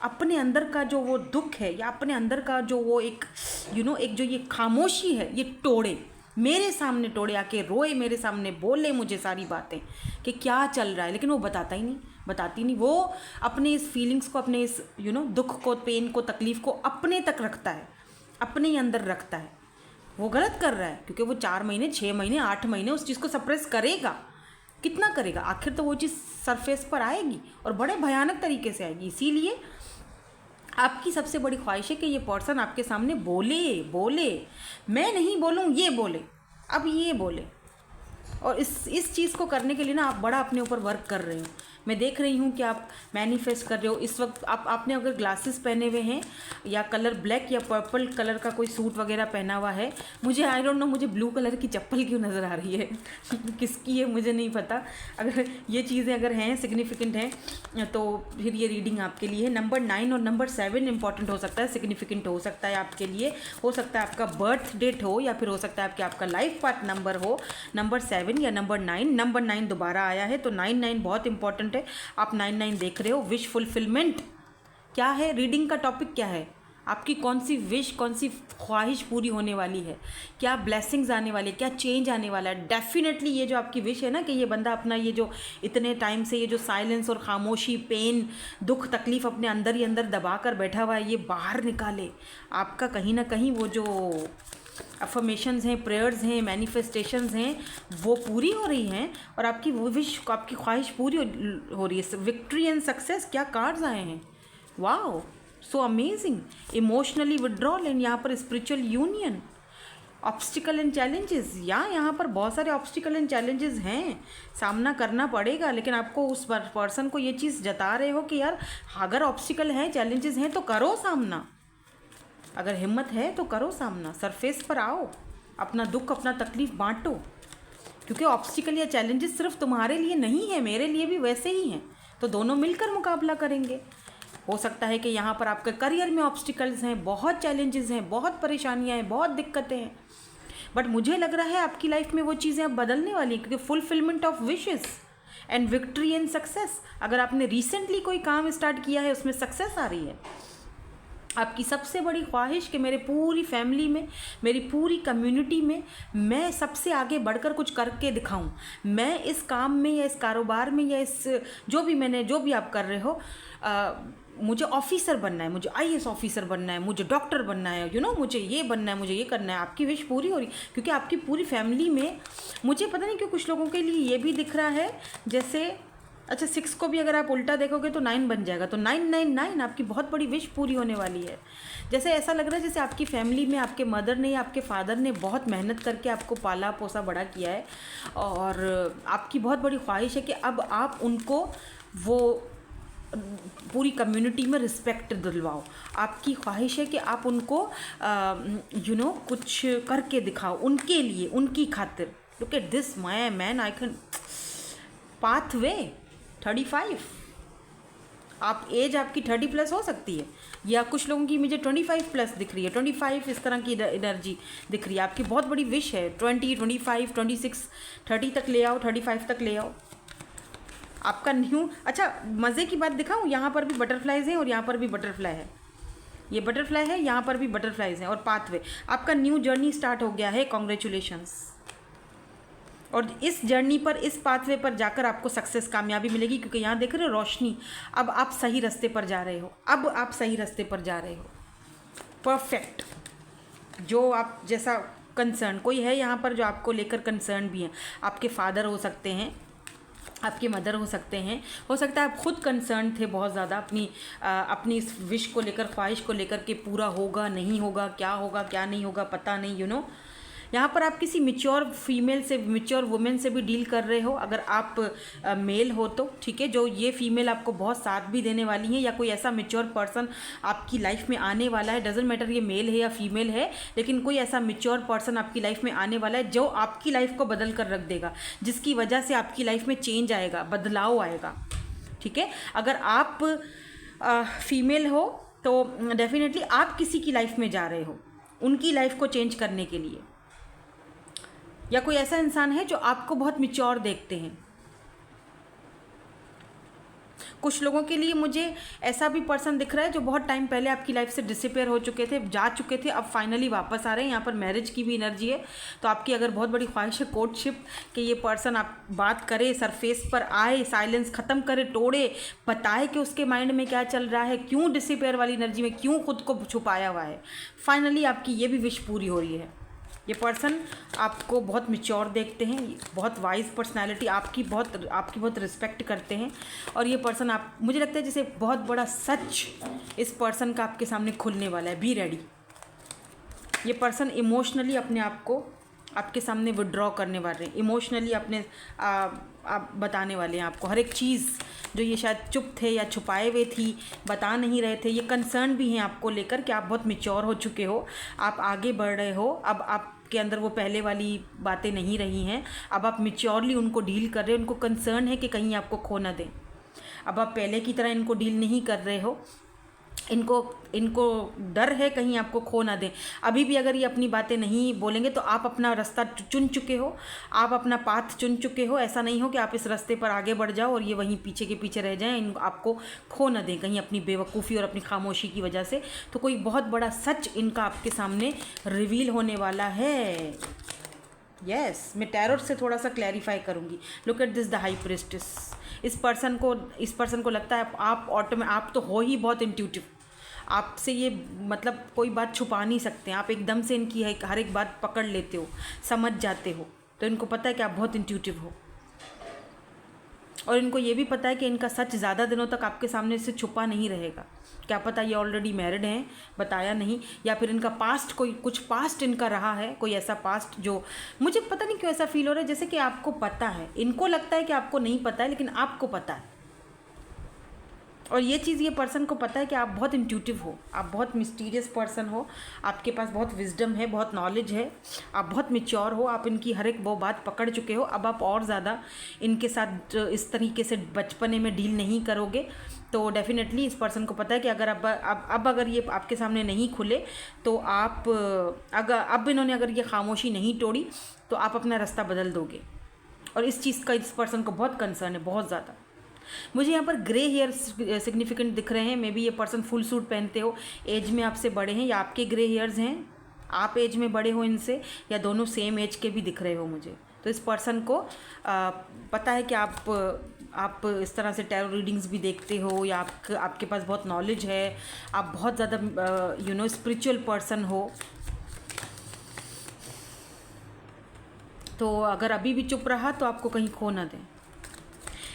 Speaker 1: अपने अंदर का जो वो दुख है या अपने अंदर का जो वो एक एक जो ये खामोशी है ये तोड़े, मेरे सामने तोड़े, आके रोए मेरे सामने, बोले मुझे सारी बातें कि क्या चल रहा है, लेकिन वो बताता ही नहीं, बताती नहीं। वो अपने इस फीलिंग्स को, अपने इस दुख को, पेन को, तकलीफ़ को अपने तक रखता है, अपने ही अंदर रखता है। वो गलत कर रहा है, क्योंकि वो 4 महीने, 6 महीने, 8 महीने उस चीज़ को सप्रेस करेगा। कितना करेगा? आखिर तो वो चीज़ सरफेस पर आएगी और बड़े भयानक तरीके से आएगी। इसीलिए आपकी सबसे बड़ी ख्वाहिश है कि ये पर्सन आपके सामने बोले, बोले, मैं नहीं बोलूँ, ये बोले, अब ये बोले। और इस चीज़ को करने के लिए ना आप बड़ा अपने ऊपर वर्क कर रहे हो। मैं देख रही हूँ कि आप मैनिफेस्ट कर रहे हो इस वक्त। आपने अगर ग्लासेस पहने हुए हैं या कलर ब्लैक या पर्पल कलर का कोई सूट वगैरह पहना हुआ है, मुझे आई डोंट नो, मुझे ब्लू कलर की चप्पल क्यों नज़र आ रही है किसकी है मुझे नहीं पता। अगर ये चीज़ें अगर हैं, सिग्निफिकेंट हैं, तो फिर ये रीडिंग आपके लिए है। नंबर 9 और नंबर 7 इंपॉर्टेंट हो सकता है, सिग्निफिकेंट हो सकता है आपके लिए। हो सकता है आपका बर्थ डेट हो, या फिर हो सकता है आपका लाइफ पार्ट नंबर हो, नंबर 7 या नंबर 9। नंबर 9 दोबारा आया है, तो 9 बहुत इंपॉर्टेंट है। आप 9 देख रहे हो। विश फुलफिलमेंट क्या है? रीडिंग का टॉपिक क्या है? आपकी कौन सी विश, कौन सी ख्वाहिश पूरी होने वाली है? क्या ब्लेसिंग्स आने वाली है? क्या चेंज आने वाला है? डेफिनेटली ये जो आपकी विश है ना, कि ये बंदा अपना ये जो इतने टाइम से ये जो साइलेंस और खामोशी, पेन, दुख, तकलीफ़ अपने अंदर ही अंदर दबा कर बैठा हुआ है, ये बाहर निकाले। आपका कहीं ना कहीं वो जो अफर्मेशंस हैं, प्रेयर्स हैं, मैनिफेस्टेशंस हैं, वो पूरी हो रही हैं और आपकी वो विश, आपकी ख्वाहिश पूरी हो रही है। विक्ट्री एंड सक्सेस, क्या कार्ड्स आए हैं! Wow, so amazing. Emotionally withdrawal and यहाँ पर spiritual union. Obstacle and challenges, यहाँ पर बहुत सारे ऑब्स्टिकल एंड चैलेंजेस हैं, सामना करना पड़ेगा। लेकिन आपको उस पर्सन को ये चीज़ जता रहे हो कि यार अगर ऑब्स्टिकल हैं, चैलेंजेस हैं, तो करो सामना। अगर हिम्मत है तो करो सामना, सरफेस पर आओ, अपना दुख, अपना तकलीफ़ बांटो। क्योंकि ऑब्स्टिकल या चैलेंजेस सिर्फ तुम्हारे लिए नहीं है, मेरे लिए भी वैसे ही हैं। तो दोनों मिलकर मुकाबला करेंगे। हो सकता है कि यहाँ पर आपके करियर में ऑब्स्टिकल्स हैं, बहुत चैलेंजेस हैं, बहुत परेशानियाँ हैं, बहुत दिक्कतें हैं, बट मुझे लग रहा है आपकी लाइफ में वो चीज़ें अब बदलने वाली हैं, क्योंकि fulfilment of wishes and victory and success. अगर आपने रिसेंटली कोई काम स्टार्ट किया है, उसमें सक्सेस आ रही है। आपकी सबसे बड़ी ख्वाहिश कि मेरे पूरी फैमिली में, मेरी पूरी कम्युनिटी में मैं सबसे आगे बढ़कर कुछ करके दिखाऊं। मैं इस काम में या इस कारोबार में या इस जो भी आप कर रहे हो, मुझे ऑफिसर बनना है, मुझे आईएएस ऑफिसर बनना है, मुझे डॉक्टर बनना है, मुझे ये बनना है, मुझे ये करना है। आपकी विश पूरी हो रही, क्योंकि आपकी पूरी फैमिली में, मुझे पता नहीं क्यों कुछ लोगों के लिए ये भी दिख रहा है जैसे, अच्छा 6 को भी अगर आप उल्टा देखोगे तो 9 बन जाएगा, तो 999 आपकी बहुत बड़ी विश पूरी होने वाली है। जैसे ऐसा लग रहा है जैसे आपकी फैमिली में आपके मदर ने या आपके फादर ने बहुत मेहनत करके आपको पाला पोसा बड़ा किया है, और आपकी बहुत बड़ी ख्वाहिश है कि अब आप उनको वो पूरी कम्युनिटी में रिस्पेक्ट दिलवाओ। आपकी ख्वाहिश है कि आप उनको कुछ करके दिखाओ उनके लिए, उनकी खातिर। Look at this my man, I can pathway 35। आप एज आपकी 30+ हो सकती है, या कुछ लोगों की मुझे 25+ दिख रही है, 25 इस तरह की एनर्जी दिख रही है। आपकी बहुत बड़ी विश है 20, 25, 26, 30 तक ले आओ, 35 तक ले आओ। आपका न्यू, अच्छा मज़े की बात दिखाऊं, यहाँ पर भी बटरफ्लाइज हैं और यहाँ पर भी बटरफ्लाई है, ये बटरफ्लाई है, यहाँ पर भी बटरफ्लाइज हैं, और पाथवे। आपका न्यू जर्नी स्टार्ट हो गया है, कॉन्ग्रेचुलेशंस। और इस जर्नी पर, इस पाथवे पर जाकर आपको सक्सेस, कामयाबी मिलेगी, क्योंकि यहाँ देख रहे हो रोशनी। अब आप सही रास्ते पर जा रहे हो, अब आप सही रास्ते पर जा रहे हो। परफेक्ट। जो आप जैसा कंसर्न कोई है यहाँ पर जो आपको लेकर कंसर्न भी हैं, आपके फादर हो सकते हैं, आपके मदर हो सकते हैं, हो सकता है आप खुद कंसर्न थे बहुत ज़्यादा अपनी इस विश को लेकर, ख्वाहिश को लेकर के पूरा होगा नहीं होगा, क्या नहीं होगा पता नहीं। यहाँ पर आप किसी मैच्योर फीमेल से, मैच्योर वुमेन से भी डील कर रहे हो। अगर आप मेल हो तो ठीक है, जो ये फीमेल आपको बहुत साथ भी देने वाली है, या कोई ऐसा मैच्योर पर्सन आपकी लाइफ में आने वाला है। डजेंट मैटर ये मेल है या फीमेल है, लेकिन कोई ऐसा मैच्योर पर्सन आपकी लाइफ में आने वाला है जो आपकी लाइफ को बदल कर रख देगा, जिसकी वजह से आपकी लाइफ में चेंज आएगा, बदलाव आएगा। ठीक है, अगर आप फीमेल हो तो डेफिनेटली आप किसी की लाइफ में जा रहे हो उनकी लाइफ को चेंज करने के लिए, या कोई ऐसा इंसान है जो आपको बहुत मैच्योर देखते हैं। कुछ लोगों के लिए मुझे ऐसा भी पर्सन दिख रहा है जो बहुत टाइम पहले आपकी लाइफ से डिसअपेयर हो चुके थे, जा चुके थे, अब फाइनली वापस आ रहे हैं। यहाँ पर मैरिज की भी एनर्जी है। तो आपकी अगर बहुत बड़ी ख्वाहिश है कोर्टशिप कि ये पर्सन आप बात करे, सरफेस पर आए, साइलेंस ख़त्म करे, तोड़े, बताए कि उसके माइंड में क्या चल रहा है, क्यों डिसअपेयर वाली एनर्जी में क्यों खुद को छुपाया हुआ है, फाइनली आपकी ये भी विश पूरी हो रही है। ये पर्सन आपको बहुत मैच्योर देखते हैं, बहुत वाइज पर्सनालिटी, आपकी बहुत रिस्पेक्ट करते हैं। और ये पर्सन आप, मुझे लगता है जैसे बहुत बड़ा सच इस पर्सन का आपके सामने खुलने वाला है। Be ready. ये पर्सन इमोशनली अपने आप को आपके सामने विड्रॉ करने वाले हैं, इमोशनली अपने आप बताने वाले हैं आपको हर एक चीज़ जो ये शायद चुप थे या छुपाए हुए थी, बता नहीं रहे थे। ये कंसर्न भी हैं आपको लेकर कि आप बहुत मैच्योर हो चुके हो, आप आगे बढ़ रहे हो, अब आपके अंदर वो पहले वाली बातें नहीं रही हैं, अब आप मैच्योरली उनको डील कर रहे हो। उनको कंसर्न है कि कहीं आपको खो ना दें। अब आप पहले की तरह इनको डील नहीं कर रहे हो, इनको डर है कहीं आपको खो ना दें। अभी भी अगर ये अपनी बातें नहीं बोलेंगे तो आप अपना रास्ता चुन चुके हो, आप अपना पाथ चुन चुके हो। ऐसा नहीं हो कि आप इस रास्ते पर आगे बढ़ जाओ और ये वहीं पीछे के पीछे रह जाएं, आपको खो ना दें कहीं अपनी बेवकूफ़ी और अपनी खामोशी की वजह से। तो कोई बहुत बड़ा सच इनका आपके सामने रिवील होने वाला है। यस, मैं टैरोट से थोड़ा सा क्लैरिफाई करूँगी। Look at this, the high priestess. इस पर्सन को लगता है आप तो हो ही बहुत इंट्यूटिव। आपसे ये मतलब कोई बात छुपा नहीं सकते, आप एकदम से इनकी हर एक बात पकड़ लेते हो, समझ जाते हो। तो इनको पता है कि आप बहुत इंट्यूटिव हो, और इनको ये भी पता है कि इनका सच ज़्यादा दिनों तक आपके सामने से छुपा नहीं रहेगा। क्या पता ये ऑलरेडी मैरिड हैं, बताया नहीं, या फिर इनका पास्ट, कुछ पास्ट इनका रहा है, कोई ऐसा पास्ट जो मुझे पता नहीं क्यों ऐसा फील हो रहा है जैसे कि आपको पता है। इनको लगता है कि आपको नहीं पता है, लेकिन आपको पता है। और ये चीज़ ये पर्सन को पता है कि आप बहुत इंट्यूटिव हो, आप बहुत मिस्टीरियस पर्सन हो, आपके पास बहुत विजडम है, बहुत नॉलेज है, आप बहुत मैच्योर हो, आप इनकी हर एक वो बात पकड़ चुके हो। अब आप और ज़्यादा इनके साथ इस तरीके से बचपने में डील नहीं करोगे। तो डेफिनेटली इस पर्सन को पता है कि अगर अगर ये आपके सामने नहीं खुले तो अब इन्होंने अगर ये खामोशी नहीं तोड़ी तो आप अपना रास्ता बदल दोगे। और इस चीज़ का इस पर्सन को बहुत कंसर्न है, बहुत ज़्यादा। मुझे यहाँ पर ग्रे हेयर सिग्निफिकेंट दिख रहे हैं। मे बी ये पर्सन फुल सूट पहनते हो, एज में आपसे बड़े हैं, या आपके ग्रे हेयर्स हैं, आप एज में बड़े हो इनसे, या दोनों सेम एज के भी दिख रहे हो मुझे। तो इस पर्सन को पता है कि आप इस तरह से टैरो रीडिंग्स भी देखते हो, या आपके पास बहुत नॉलेज है, आप बहुत ज़्यादा स्पिरिचुअल पर्सन हो। तो अगर अभी भी चुप रहा तो आपको कहीं खो ना दें।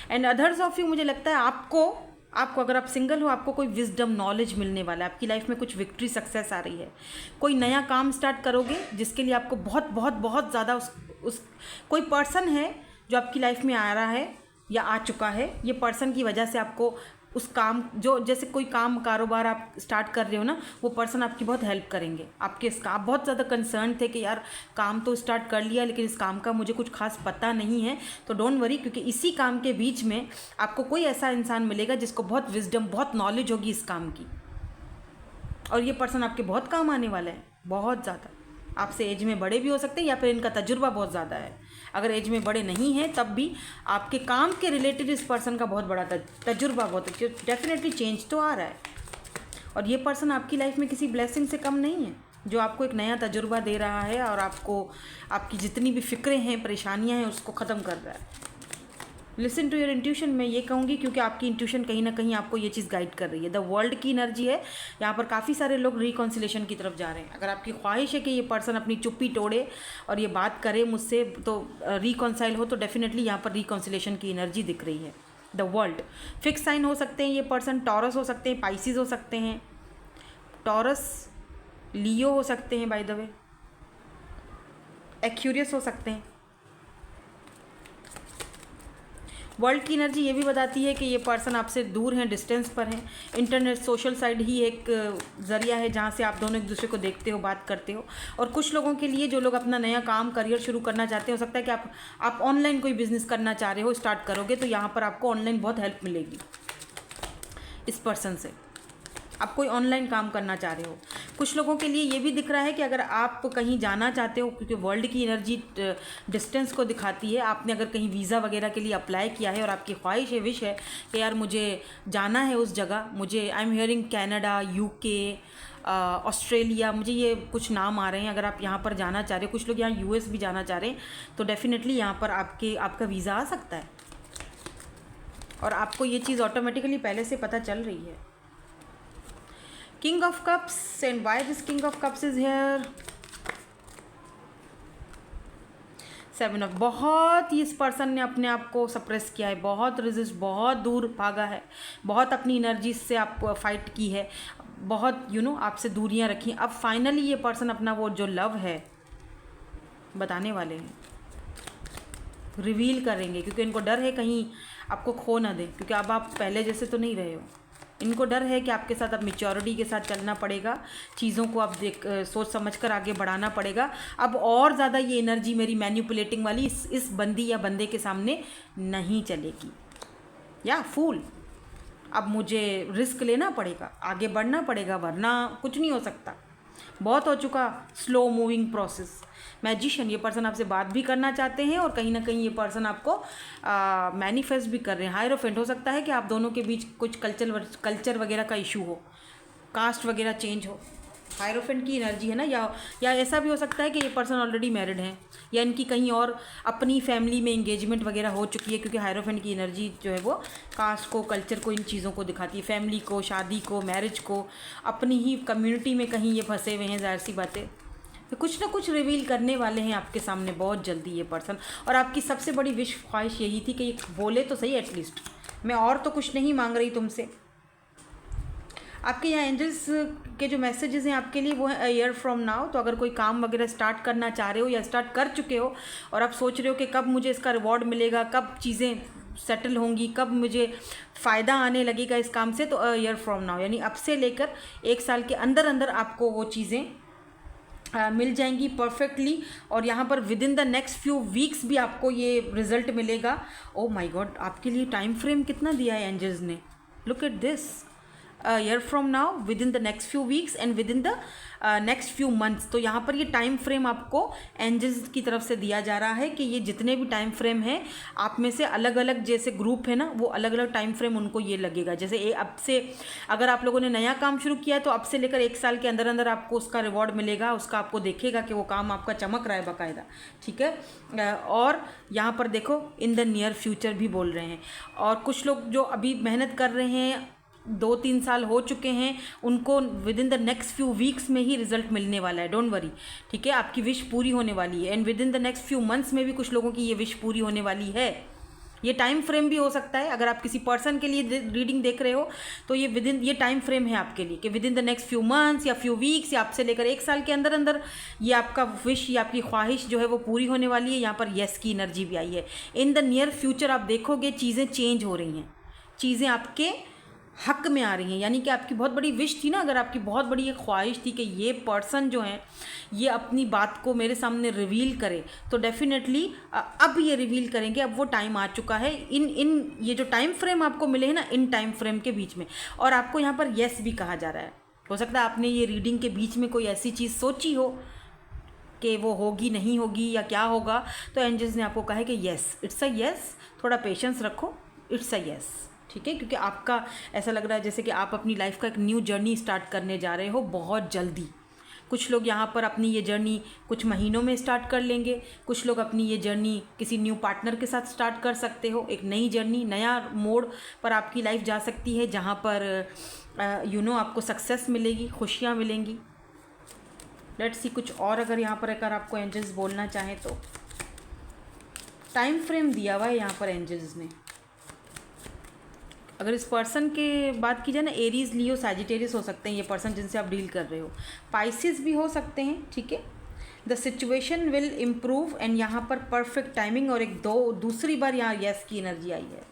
Speaker 1: एंड अदर्स ऑफ यू, मुझे लगता है आपको अगर आप सिंगल हो, आपको कोई विजडम नॉलेज मिलने वाला है, आपकी लाइफ में कुछ विक्ट्री सक्सेस आ रही है, कोई नया काम स्टार्ट करोगे जिसके लिए आपको बहुत बहुत बहुत ज़्यादा कोई पर्सन है जो आपकी लाइफ में आ रहा है या आ चुका है। ये पर्सन की वजह से आपको उस काम, जो जैसे कोई काम कारोबार आप स्टार्ट कर रहे हो ना, वो पर्सन आपकी बहुत हेल्प करेंगे। आप बहुत ज़्यादा कंसर्न थे कि यार काम तो स्टार्ट कर लिया लेकिन इस काम का मुझे कुछ खास पता नहीं है। तो डोंट वरी, क्योंकि इसी काम के बीच में आपको कोई ऐसा इंसान मिलेगा जिसको बहुत विजडम, बहुत नॉलेज होगी इस काम की, और ये पर्सन आपके बहुत काम आने वाला है, बहुत ज़्यादा। आपसे एज में बड़े भी हो सकते हैं, या फिर इनका तजुर्बा बहुत ज़्यादा है। अगर एज में बड़े नहीं हैं तब भी आपके काम के रिलेटेड इस पर्सन का बहुत बड़ा तजुर्बा, बहुत डेफिनेटली चेंज तो आ रहा है। और ये पर्सन आपकी लाइफ में किसी ब्लेसिंग से कम नहीं है, जो आपको एक नया तजुर्बा दे रहा है और आपकी जितनी भी फ़िक्रें हैं, परेशानियां हैं, उसको ख़त्म कर रहा है। लिसन टू योर इंट्यूशन, मैं ये कहूँगी, क्योंकि आपकी इंट्यूशन कहीं ना कहीं आपको ये चीज़ गाइड कर रही है। द वर्ल्ड की एनर्जी है यहाँ पर। काफ़ी सारे लोग रिकॉन्सिलेशन की तरफ जा रहे हैं। अगर आपकी ख्वाहिश है कि ये पर्सन अपनी चुप्पी तोड़े और ये बात करे मुझसे, तो रिकॉन्साइल हो, तो डेफिनेटली यहाँ पर रिकॉन्सिलेशन की एनर्जी दिख रही है। द वर्ल्ड फिक्स साइन हो सकते हैं ये पर्सन, टॉरस हो सकते हैं, पाइसिस हो सकते हैं, टॉरस लियो हो सकते हैं, बाय द वे एक्यूरियस हो सकते हैं। वर्ल्ड की एनर्जी ये भी बताती है कि ये पर्सन आपसे दूर हैं, डिस्टेंस पर हैं। इंटरनेट, सोशल साइड ही एक ज़रिया है जहाँ से आप दोनों एक दूसरे को देखते हो, बात करते हो। और कुछ लोगों के लिए, जो लोग अपना नया काम, करियर शुरू करना चाहते हैं, हो सकता है कि आप ऑनलाइन कोई बिज़नेस करना चाह रहे हो, स्टार्ट करोगे, तो यहाँ पर आपको ऑनलाइन बहुत हेल्प मिलेगी इस पर्सन से। आप कोई ऑनलाइन काम करना चाह रहे हो, कुछ लोगों के लिए ये भी दिख रहा है कि अगर आप कहीं जाना चाहते हो, क्योंकि वर्ल्ड की एनर्जी डिस्टेंस को दिखाती है, आपने अगर कहीं वीज़ा वगैरह के लिए अप्लाई किया है और आपकी ख्वाहिश है, विश है कि यार मुझे जाना है उस जगह, मुझे I am hearing Canada, UK, Australia, मुझे ये कुछ नाम आ रहे हैं, अगर आप यहाँ पर जाना चाह रहे हो, कुछ लोग यहाँ यूएस भी जाना चाह रहे हैं, तो डेफिनेटली यहाँ पर आपका वीज़ा आ सकता है और आपको ये चीज़ ऑटोमेटिकली पहले से पता चल रही है। King of cups, and why this king of cups is here. 7 of, बहुत ही इस पर्सन ने अपने आप को सप्रेस किया है, बहुत रेजिस्ट, बहुत दूर भागा है, बहुत अपनी एनर्जी से आप फाइट की है, बहुत आपसे दूरियां रखी। अब फाइनली ये पर्सन अपना वो जो लव है बताने वाले हैं, रिवील करेंगे, क्योंकि इनको डर है कहीं आपको खो ना दे, क्योंकि अब आप पहले जैसे तो नहीं रहे हो। इनको डर है कि आपके साथ अब मैच्योरिटी के साथ चलना पड़ेगा, चीज़ों को अब सोच समझ कर आगे बढ़ाना पड़ेगा। अब और ज़्यादा ये एनर्जी मेरी मैनिपुलेटिंग वाली इस बंदी या बंदे के सामने नहीं चलेगी। या फूल, अब मुझे रिस्क लेना पड़ेगा, आगे बढ़ना पड़ेगा, वरना कुछ नहीं हो सकता। बहुत हो चुका स्लो मूविंग प्रोसेस। मैजिशियन, ये पर्सन आपसे बात भी करना चाहते हैं और कहीं ना कहीं ये पर्सन आपको मैनिफेस्ट भी कर रहे हैं। हायरोफेंट, हो सकता है कि आप दोनों के बीच कुछ कल्चर वगैरह का इशू हो, कास्ट वगैरह चेंज हो। हायरोफेंट की एनर्जी है ना, या ऐसा भी हो सकता है कि ये पर्सन ऑलरेडी मैरिड हैं या इनकी कहीं और अपनी फैमिली में एंगेजमेंट वगैरह हो चुकी है, क्योंकि हायरोफेंट की एनर्जी जो है वो कास्ट को, कल्चर को, इन चीज़ों को दिखाती है, फैमिली को, शादी को, मैरिज को, अपनी ही कम्युनिटी में कहीं ये फंसे हुए हैं, जाहिर सी बातें। तो कुछ ना कुछ रिवील करने वाले हैं आपके सामने बहुत जल्दी ये पर्सन। और आपकी सबसे बड़ी विश, ख्वाहिश यही थी कि ये बोले तो सही एटलीस्ट, मैं और तो कुछ नहीं मांग रही तुमसे। आपके यहाँ एंजल्स के जो मैसेजेस हैं आपके लिए वो है अ ईयर फ्रॉम नाउ। तो अगर कोई काम वगैरह स्टार्ट करना चाह रहे हो या स्टार्ट कर चुके हो और आप सोच रहे हो कि कब मुझे इसका रिवॉर्ड मिलेगा, कब चीज़ें सेटल होंगी, कब मुझे फ़ायदा आने लगेगा इस काम से, तो अ ईयर फ्रॉम नाउ यानी अब से लेकर 1 साल के अंदर अंदर आपको वो चीज़ें मिल जाएंगी परफेक्टली। और यहाँ पर with in the next few weeks भी आपको ये रिजल्ट मिलेगा। ओ माय गॉड, आपके लिए टाइम फ्रेम कितना दिया है एंजल्स ने, look at this, a year from now, within the next few weeks and within the next few months। तो यहाँ पर ये टाइम फ्रेम आपको एंजल्स की तरफ से दिया जा रहा है कि ये जितने भी टाइम फ्रेम हैं आप में से अलग अलग जैसे ग्रुप है ना, वो अलग अलग टाइम फ्रेम उनको ये लगेगा। जैसे अब से अगर आप लोगों ने नया काम शुरू किया तो अब से लेकर 1 साल के अंदर अंदर आपको उसका रिवॉर्ड मिलेगा, उसका आपको देखेगा कि वो काम आपका चमक रहा है बाकायदा, ठीक है। और यहाँ पर देखो इन द नियर फ्यूचर भी बोल रहे हैं। और कुछ लोग जो अभी मेहनत कर रहे हैं, 2-3 साल हो चुके हैं, उनको with in the next few weeks में ही रिजल्ट मिलने वाला है, डोंट वरी, ठीक है। आपकी विश पूरी होने वाली है। And with in the next few months में भी कुछ लोगों की ये विश पूरी होने वाली है। ये टाइम फ्रेम भी हो सकता है, अगर आप किसी पर्सन के लिए रीडिंग देख रहे हो तो ये टाइम फ्रेम है आपके लिए कि with in the next few months या फ्यू वीक्स या आपसे लेकर 1 साल के अंदर अंदर ये आपका विश या आपकी ख्वाहिश जो है वो पूरी होने वाली है। यहाँ पर यस की एनर्जी भी आई है। इन द नियर फ्यूचर आप देखोगे चीज़ें चेंज हो रही हैं, चीज़ें आपके हक में आ रही हैं। यानी कि आपकी बहुत बड़ी विश थी ना, अगर आपकी बहुत बड़ी एक ख्वाहिश थी कि ये पर्सन जो है ये अपनी बात को मेरे सामने रिवील करे, तो डेफिनेटली अब ये रिवील करेंगे। अब वो टाइम आ चुका है, इन ये जो टाइम फ्रेम आपको मिले हैं ना, इन टाइम फ्रेम के बीच में। और आपको यहाँ पर यस भी कहा जा रहा है। हो सकता है आपने ये रीडिंग के बीच में कोई ऐसी चीज़ सोची हो कि वो होगी नहीं होगी या क्या होगा, तो एंजल्स ने आपको कहा है कि यस, इट्स अ यस, थोड़ा पेशेंस रखो, इट्स अ यस, ठीक है। क्योंकि आपका ऐसा लग रहा है जैसे कि आप अपनी लाइफ का एक न्यू जर्नी स्टार्ट करने जा रहे हो बहुत जल्दी। कुछ लोग यहाँ पर अपनी ये जर्नी कुछ महीनों में स्टार्ट कर लेंगे, कुछ लोग अपनी ये जर्नी किसी न्यू पार्टनर के साथ स्टार्ट कर सकते हो। एक नई जर्नी, नया मोड़ पर आपकी लाइफ जा सकती है, जहाँ पर आपको सक्सेस मिलेगी, खुशियाँ मिलेंगी। लेट्स सी कुछ और अगर यहाँ पर अगर आपको एंजल्स बोलना चाहें तो। टाइम फ्रेम दिया हुआ है यहाँ पर एंजल्स ने। अगर इस पर्सन के बात की जाए ना, एरीज, लियो, सैजिटेरियस हो सकते हैं ये पर्सन जिनसे आप डील कर रहे हो, पाइसिस भी हो सकते हैं, ठीक है। The situation will improve, and यहाँ पर परफेक्ट टाइमिंग। और एक दूसरी बार यहाँ यस की एनर्जी आई है।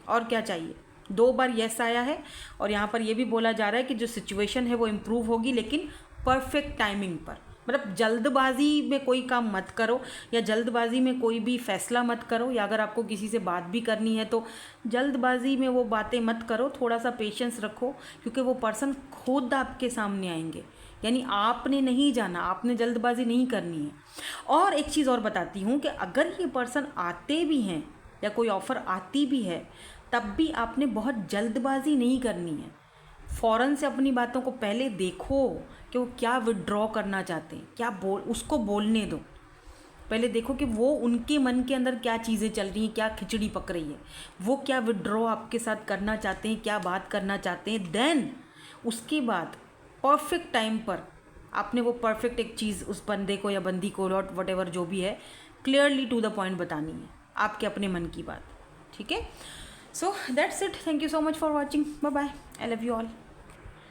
Speaker 1: और क्या चाहिए, 2 बार यस आया है। और यहाँ पर ये भी बोला जा रहा है कि जो सिचुएशन है वो इम्प्रूव होगी, लेकिन परफेक्ट टाइमिंग पर, मतलब जल्दबाजी में कोई काम मत करो, या जल्दबाजी में कोई भी फैसला मत करो, या अगर आपको किसी से बात भी करनी है तो जल्दबाजी में वो बातें मत करो, थोड़ा सा पेशेंस रखो, क्योंकि वो पर्सन खुद आपके सामने आएंगे। यानी आपने नहीं जाना, आपने जल्दबाजी नहीं करनी है। और एक चीज़ और बताती हूँ कि अगर ये पर्सन आते भी हैं या कोई ऑफ़र आती भी है, तब भी आपने बहुत जल्दबाजी नहीं करनी है। फ़ौरन से अपनी बातों को पहले देखो कि वो क्या विड्रॉ करना चाहते हैं, क्या उसको बोलने दो। पहले देखो कि वो उनके मन के अंदर क्या चीज़ें चल रही हैं, क्या खिचड़ी पक रही है, वो क्या विड्रॉ आपके साथ करना चाहते हैं, क्या बात करना चाहते हैं। देन उसके बाद परफेक्ट टाइम पर आपने वो परफेक्ट एक चीज़ उस बंदे को या बंदी को, लॉट वट एवर जो भी है, क्लियरली टू द पॉइंट बतानी है, आपके अपने मन की बात। ठीक है, so that's it. Thank you so much for watching. Bye bye. I love you all.